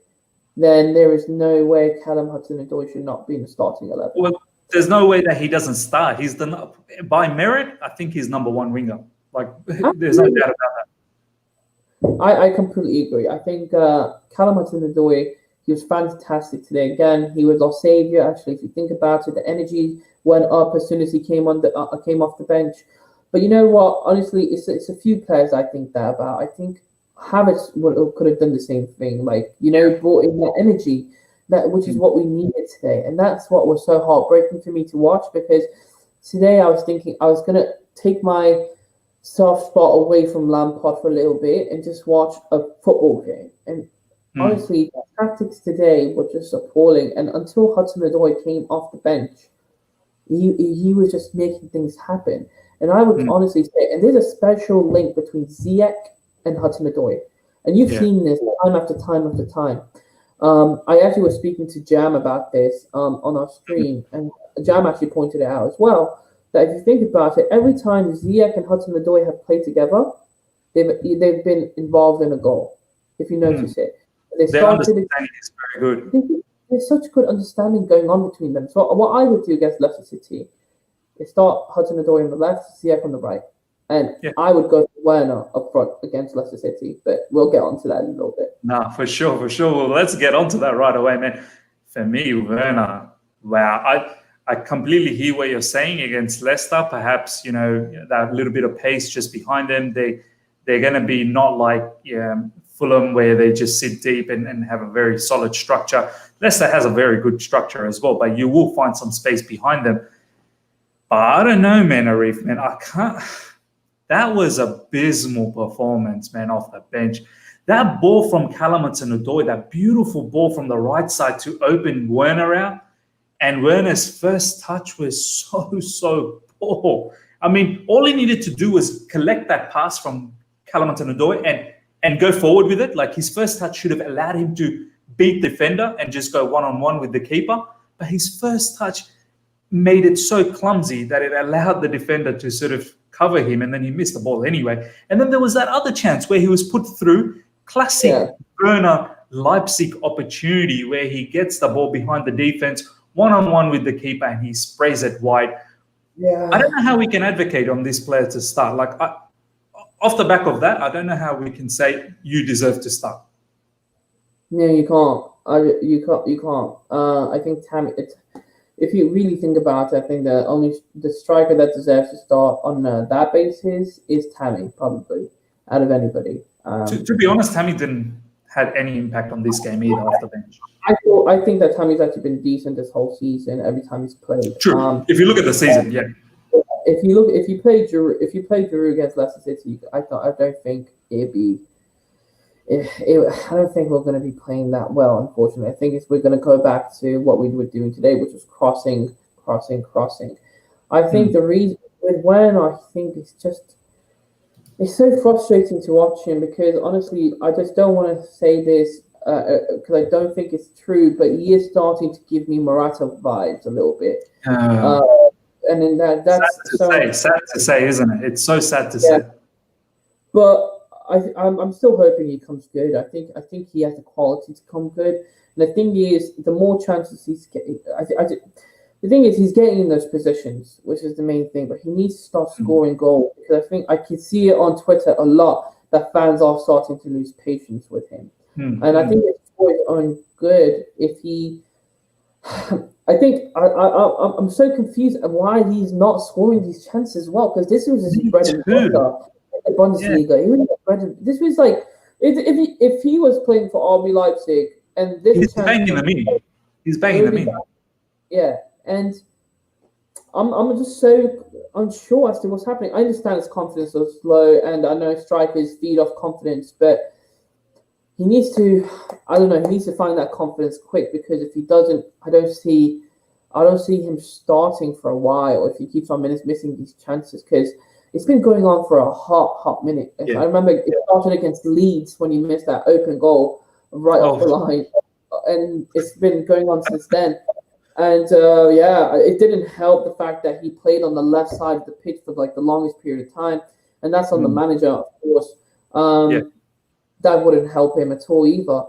then there is no way Callum Hudson-Odoi should not be in the starting 11. Well, there's no way that he doesn't start. He's by merit, I think he's number one winger. There's no doubt about that. I completely agree. I think Callum Hudson-Odoi, he was fantastic today. Again, he was our savior. Actually, if you think about it, the energy went up as soon as he came off the bench. But you know what? Honestly, it's a few players I think that about. I think Havertz could have done the same thing, like, brought in that energy, which is what we needed today. And that's what was so heartbreaking for me to watch, because today I was thinking I was going to take my soft spot away from Lampard for a little bit and just watch a football game. And honestly, the tactics today were just appalling. And until Hudson-Odoi came off the bench, he was just making things happen. And I would honestly say, and there's a special link between Ziyech and Hudson-Odoi. And you've seen this time after time after time. I actually was speaking to Jam about this on our stream, and Jam actually pointed it out as well, that if you think about it, every time Ziyech and Hudson-Odoi have played together, they've been involved in a goal, if you notice it. Their understanding is very good. There's such good understanding going on between them. So what I would do against Leicester City is start Hudson-Odoi on the left, Ziyech on the right. And I would go for Werner up front against Leicester City, but we'll get onto that in a little bit. No, for sure. Well, let's get onto that right away, man. For me, Werner, wow, I completely hear what you're saying against Leicester. Perhaps, that little bit of pace just behind them. They're going to be not like Fulham, where they just sit deep and have a very solid structure. Leicester has a very good structure as well, but you will find some space behind them. But I don't know, man, Areef, man. I can't. That was abysmal performance, man, off the bench. That ball from Callum Hudson-Odoi, that beautiful ball from the right side to open Werner out, and Werner's first touch was so poor. I mean, all he needed to do was collect that pass from Callum Hudson-Odoi and go forward with it. Like, his first touch should have allowed him to beat the defender and just go one-on-one with the keeper. But his first touch made it so clumsy that it allowed the defender to sort of cover him, and then he missed the ball anyway. And then there was that other chance where he was put through. Classic Werner Leipzig opportunity, where he gets the ball behind the defense, one-on-one with the keeper, and he sprays it wide. Yeah. I don't know how we can advocate on this player to start. Like, off the back of that, I don't know how we can say you deserve to start. No, you can't. You can't. I think Tammy. If you really think about it, I think the striker that deserves to start on that basis is Tammy, probably, out of anybody. To be honest, Tammy didn't have any impact on this game either off the bench. I think that Tammy's actually been decent this whole season. Every time he's played. True. If you look at the season, yeah. If you play Giroud against Leicester City, I don't think it'd be. I don't think we're going to be playing that well, unfortunately. I think we're going to go back to what we were doing today, which was crossing. I think the reason with Werner, I think it's so frustrating to watch him, because honestly, I just don't want to say this because I don't think it's true, but he is starting to give me Morata vibes a little bit. And then that's sad to say, isn't it? It's so sad to say. But I'm still hoping he comes good. I think he has the quality to come good. And the thing is, the more chances he's getting, the thing is, he's getting in those positions, which is the main thing. But he needs to start scoring goals, because I think I can see it on Twitter a lot that fans are starting to lose patience with him. And I think it's for his own good if he. I think I'm so confused at why he's not scoring these chances well, because this was his bread and butter. The Bundesliga. This was like if he was playing for RB Leipzig, and this he's banging them in. He's banging them in. Yeah, and I'm just so unsure as to what's happening. I understand his confidence is low, and I know strikers feed off confidence, but he needs to. I don't know. He needs to find that confidence quick, because if he doesn't, I don't see him starting for a while if he keeps on missing these chances, because it's been going on for a hot minute. Yeah. I remember it started against Leeds when he missed that open goal right off the line, and it's been going on since then. And it didn't help the fact that he played on the left side of the pitch for like the longest period of time, and that's on the manager, of course. That wouldn't help him at all either.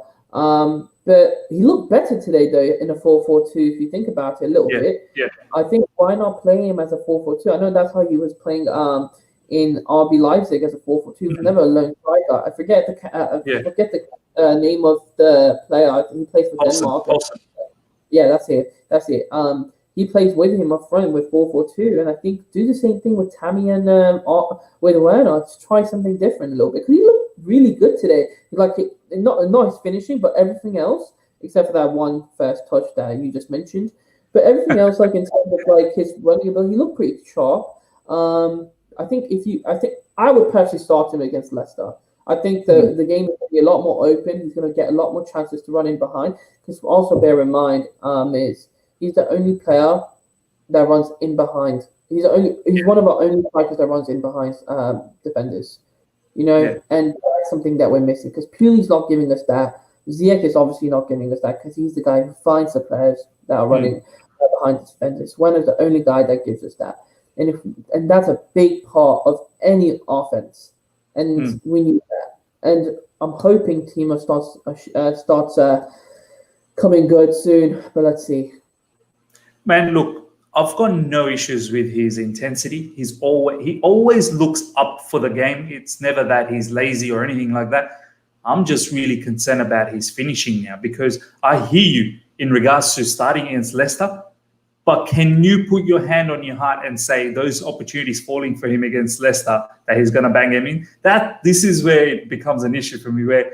But he looked better today, though, in a 4-4-2, if you think about it a little bit. Yeah. I think, why not play him as a 4-4-2? I know that's how he was playing in RB Leipzig as a 4-4-2. He was never a lone striker. I forget the name of the player. I think he plays for Denmark. Awesome. Yeah, that's it. He plays with him up front with 4-4-2, and I think do the same thing with Tammy and with Werner. Just try something different a little bit, because he looked really good today. Like not his finishing, but everything else except for that one first touch that you just mentioned. But everything else, like in terms of like his running ability, he looked pretty sharp. I think I would personally start him against Leicester. I think the game is going to be a lot more open. He's going to get a lot more chances to run in behind. Because also bear in mind, is he's the only player that runs in behind. He's one of our only strikers that runs in behind defenders. You know, and that's something that we're missing because Puli's not giving us that. Ziyech is obviously not giving us that because he's the guy who finds the players that are running behind the defenders. One is the only guy that gives us that, and that's a big part of any offense, and we need that. And I'm hoping Timo starts coming good soon, but let's see. Man, look, I've got no issues with his intensity. He always looks up for the game. It's never that he's lazy or anything like that. I'm just really concerned about his finishing now because I hear you in regards to starting against Leicester, but can you put your hand on your heart and say those opportunities falling for him against Leicester that he's going to bang him in? This is where it becomes an issue for me, where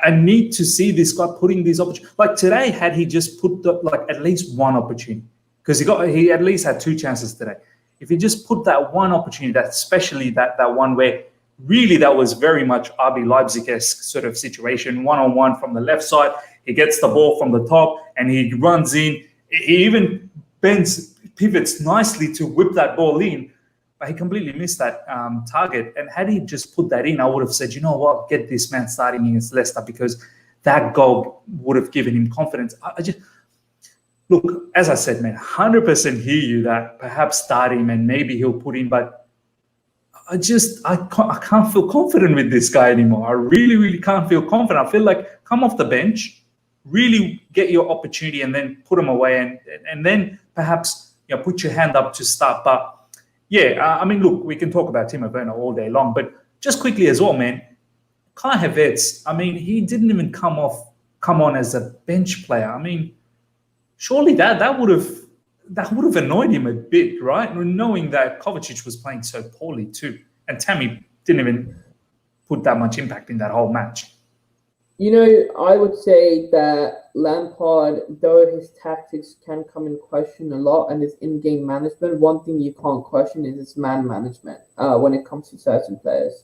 I need to see this guy putting these opportunities. Like today, had he just put at least one opportunity, because he at least had 2 chances today. If he just put that one opportunity, especially that one where really that was very much RB Leipzig-esque sort of situation, one-on-one from the left side. He gets the ball from the top and he runs in. He even pivots nicely to whip that ball in, but he completely missed that target. And had he just put that in, I would have said, you know what, get this man starting against Leicester because that goal would have given him confidence. Look, as I said, man, 100% hear you that perhaps start him and maybe he'll put in, but I can't feel confident with this guy anymore. I really, really can't feel confident. I feel like come off the bench, really get your opportunity and then put him away and then perhaps put your hand up to start. But I mean, look, we can talk about Timo Werner all day long, but just quickly as well, man, Kai Havertz, I mean, he didn't even come on as a bench player. I mean, surely that would have annoyed him a bit, right? Knowing that Kovacic was playing so poorly too. And Tammy didn't even put that much impact in that whole match. You know, I would say that Lampard, though his tactics can come in question a lot and his in-game management, one thing you can't question is his man management when it comes to certain players.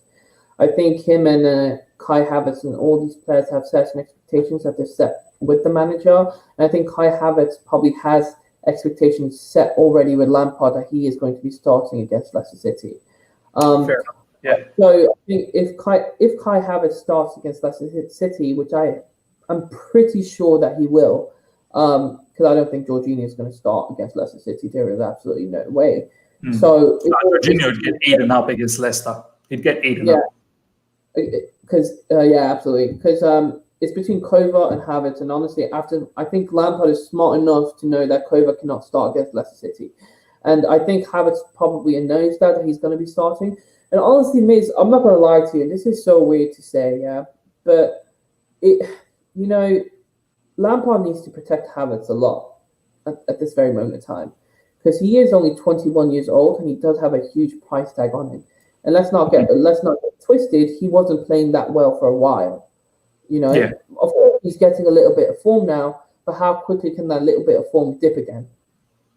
I think him and Kai Havertz and all these players have certain expectations that they're set with the manager. And I think Kai Havertz probably has expectations set already with Lampard that he is going to be starting against Leicester City. Fair enough. Yeah. So I think if Kai Havertz starts against Leicester City, which I'm pretty sure that he will, because I don't think Jorginho is going to start against Leicester City. There is absolutely no way. So Jorginho would get eaten up against Leicester. He'd get eaten up. Because absolutely. Because it's between Kova and Havertz, and honestly, I think Lampard is smart enough to know that Kova cannot start against Leicester City, and I think Havertz probably knows that he's going to be starting. And honestly, Miz, I'm not going to lie to you. This is so weird to say, but Lampard needs to protect Havertz a lot at this very moment in time, because he is only 21 years old and he does have a huge price tag on him. And let's not get twisted. He wasn't playing that well for a while. Of course, he's getting a little bit of form now, but how quickly can that little bit of form dip again?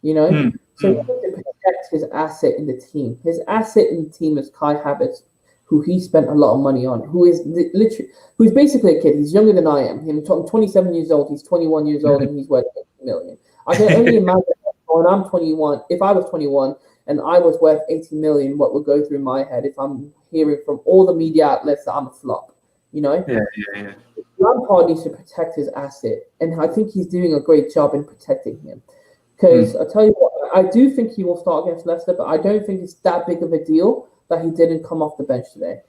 So he needs to protect his asset in the team. His asset in the team is Kai Havertz, who he spent a lot of money on, who's basically a kid. He's younger than I am. I'm 27 years old. He's 21 years old, and he's worth 80 million. I can only imagine when I'm 21, if I was 21 and I was worth 80 million, what would go through my head if I'm hearing from all the media outlets that I'm a flop. Yeah. Lampard needs to protect his asset, and I think he's doing a great job in protecting him. Because I tell you what, I do think he will start against Leicester, but I don't think it's that big of a deal that he didn't come off the bench today.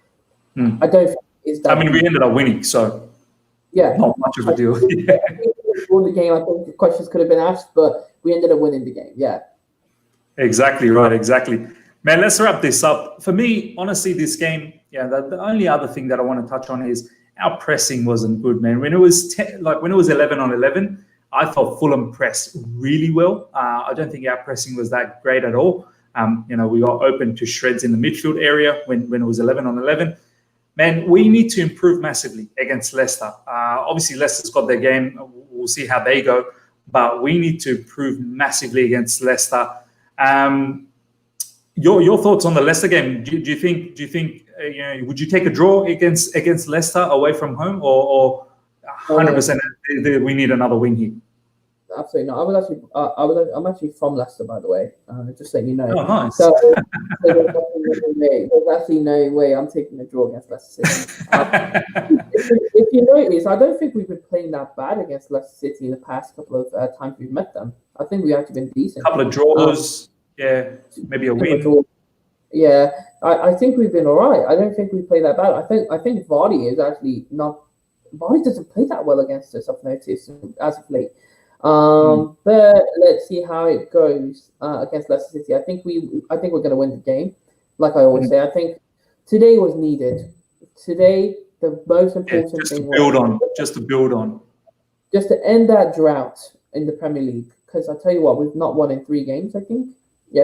I don't think it's that. I mean, we ended up winning, so not much of a deal. We won the game. I think the questions could have been asked, but we ended up winning the game. Yeah. Exactly right. Exactly. Man, let's wrap this up. For me, honestly, this game, the only other thing that I want to touch on is our pressing wasn't good, man. When it was 11 on 11, I thought Fulham pressed really well. I don't think our pressing was that great at all. We got open to shreds in the midfield area when it was 11 on 11. man, we need to improve massively against Leicester. Obviously, Leicester's got their game. We'll see how they go, but we need to improve massively against Leicester. Your thoughts on the Leicester game? Do you think would you take a draw against Leicester away from home, or 100% we need another win here? Absolutely not. I'm actually from Leicester, by the way. Just so you know. Oh, nice. So there's actually no way I'm taking a draw against Leicester City. If you notice, I don't think we've been playing that bad against Leicester City in the past couple of times we've met them. I think we've actually been decent. Couple of draws, maybe a win. Yeah, I think we've been all right. I don't think we play that bad. I think Vardy is actually not. Vardy doesn't play that well against us, I've noticed, as of late. But let's see how it goes against Leicester City. I think we're going to win the game. Like I always say, I think today was needed. Today, the most important just thing just to build on, just to end that drought in the Premier League. Because I tell you what, we've not won in 3 games. I think,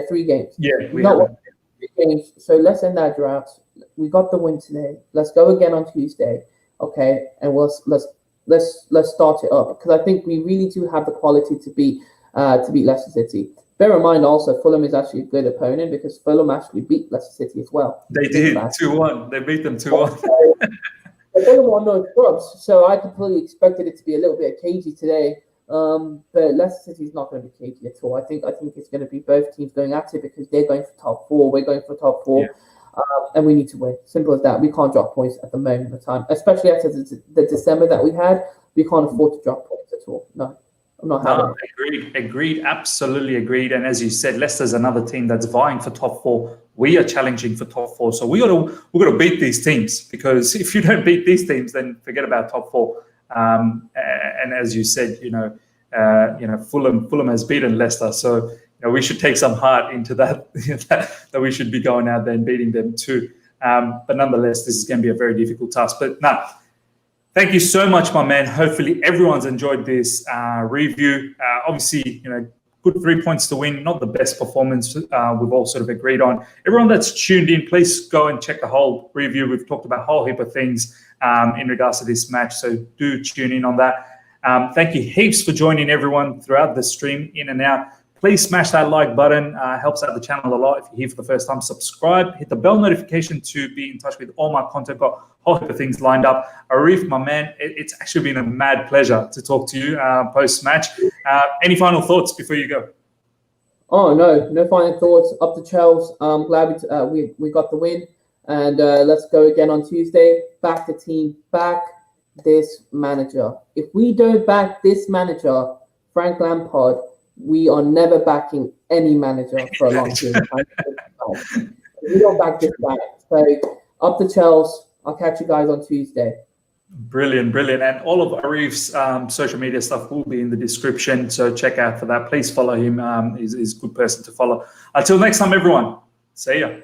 3 games. Yeah, we've not won in 3 games. So let's end that drought. We got the win today. Let's go again on Tuesday. Okay, and let's start it up, because I think we really do have the quality to beat Leicester City. Bear in mind also, Fulham is actually a good opponent, because Fulham actually beat Leicester City as well. They did 2-1. They beat them 2-1. Fulham are no scrubs, so I completely expected it to be a little bit cagey today. But Leicester City is not going to be cagey at all. I think it's going to be both teams going at it, because they're going for top 4. We're going for top 4. Yeah. And we need to win. Simple as that. We can't drop points at the moment of time, especially after the December that we had. We can't afford to drop points at all. No, I'm not having it. Agreed. Absolutely agreed. And as you said, Leicester's another team that's vying for top 4. We are challenging for top 4. So we got to beat these teams, because if you don't beat these teams, then forget about top 4. And as you said, Fulham has beaten Leicester, so we should take some heart into that, that we should be going out there and beating them too. But nonetheless, this is going to be a very difficult task. But no, thank you so much, my man. Hopefully everyone's enjoyed this review. Obviously, good 3 points to win. Not the best performance we've all sort of agreed on. Everyone that's tuned in, please go and check the whole review. We've talked about a whole heap of things in regards to this match, so do tune in on that. Thank you heaps for joining everyone throughout the stream, in and out. Please smash that like button. Helps out the channel a lot. If you're here for the first time, subscribe. Hit the bell notification to be in touch with all my content. Got a whole heap of things lined up. Areef, my man, it's actually been a mad pleasure to talk to you post-match. Any final thoughts before you go? Oh, no final thoughts. Up to Chelsea. I'm glad we got the win. And let's go again on Tuesday. Back the team. Back this manager. If we don't back this manager, Frank Lampard, we are never backing any manager for a long period of time. We don't back this guy. So up to Chelsea. I'll catch you guys on Tuesday. Brilliant. And all of Areef's social media stuff will be in the description, so check out for that. Please follow him. He's a good person to follow. Until next time, everyone. See ya.